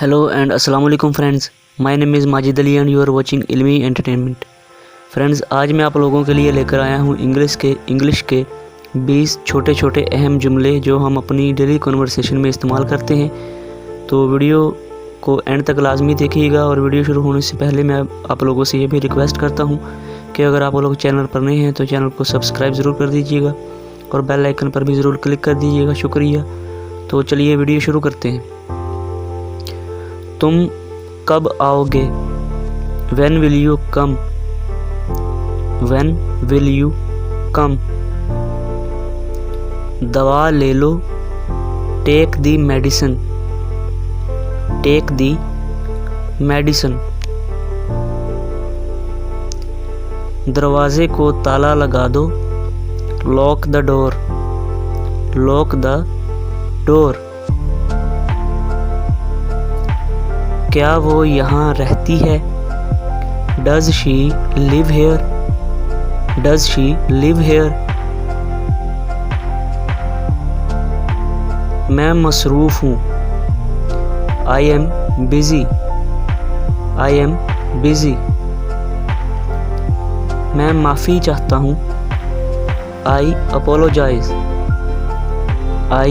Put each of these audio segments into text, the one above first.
Hello and अस्सलाम वालेकुम friends, my name is Majid Ali and you are watching Ilmi entertainment. Friends, आज मैं आप लोगों के लिए लेकर आया हूँ इंग्लिश के 20 छोटे छोटे अहम जुमले जो हम अपनी डेली कन्वर्सेशन में इस्तेमाल करते हैं। तो वीडियो को एंड तक लाजमी देखिएगा और वीडियो शुरू होने से पहले मैं आप लोगों से ये भी रिक्वेस्ट करता हूँ कि अगर आप लोग चैनल पर नए हैं तो चैनल को सब्सक्राइब ज़रूर कर दीजिएगा और बेल आइकन पर भी ज़रूर क्लिक कर दीजिएगा। शुक्रिया। तो चलिए वीडियो शुरू करते हैं। तुम कब आओगे? When will you come? When will you come? दवा ले लो। Take the medicine. Take the medicine. दरवाजे को ताला लगा दो। Lock the door. Lock the door. क्या वो यहाँ रहती है? Does she live here? Does she live here? मैं मसरूफ़ हूँ। I am busy. I am busy. मैं माफ़ी चाहता हूँ। I apologize. I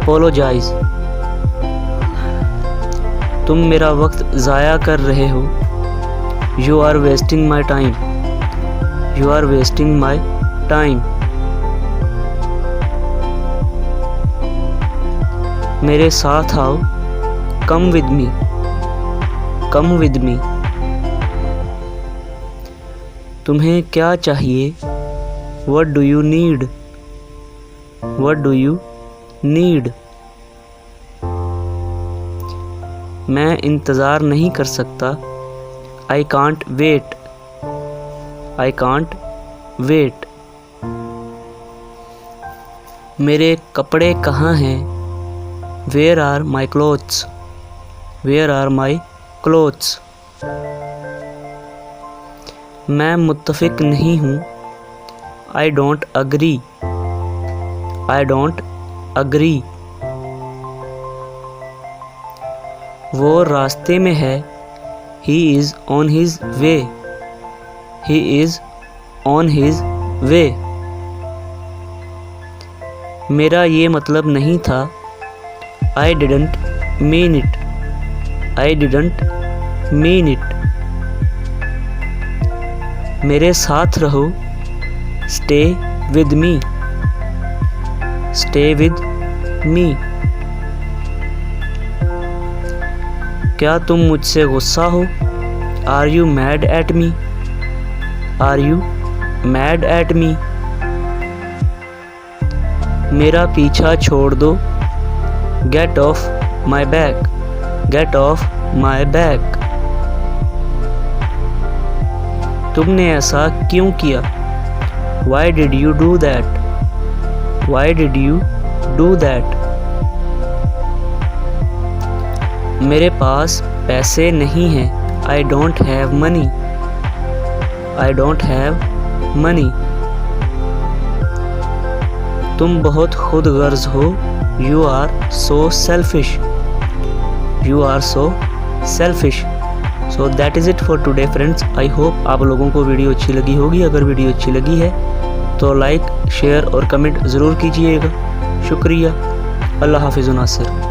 apologize. तुम मेरा वक्त ज़ाया कर रहे हो। You are wasting my time. You are wasting my time. मेरे साथ आओ। Come with me. Come with me. तुम्हें क्या चाहिए? What do you need? What do you need? मैं इंतज़ार नहीं कर सकता। I can't wait. I can't wait. मेरे कपड़े कहाँ हैं? Where are my clothes? Where are my clothes? मैं मुत्तफ़िक नहीं हूँ। I don't agree. I don't agree. वो रास्ते में है। He is on his way. He is on his way. मेरा ये मतलब नहीं था। I didn't mean it. I didn't mean it. मेरे साथ रहो। Stay with me. Stay with me. क्या तुम मुझसे गुस्सा हो? Are you mad at me? Are you mad at me? मेरा पीछा छोड़ दो। Get off my back. Get off my back. तुमने ऐसा क्यों किया? Why did you do that? Why did you do that? मेरे पास पैसे नहीं हैं। I don't have money. I don't have money. तुम बहुत खुदगर्ज हो। You are so selfish. You are so selfish. So that is it for today friends. I hope आप लोगों को वीडियो अच्छी लगी होगी। अगर वीडियो अच्छी लगी है तो लाइक, शेयर और कमेंट ज़रूर कीजिएगा। शुक्रिया। अल्लाह हाफिज़ नासिर।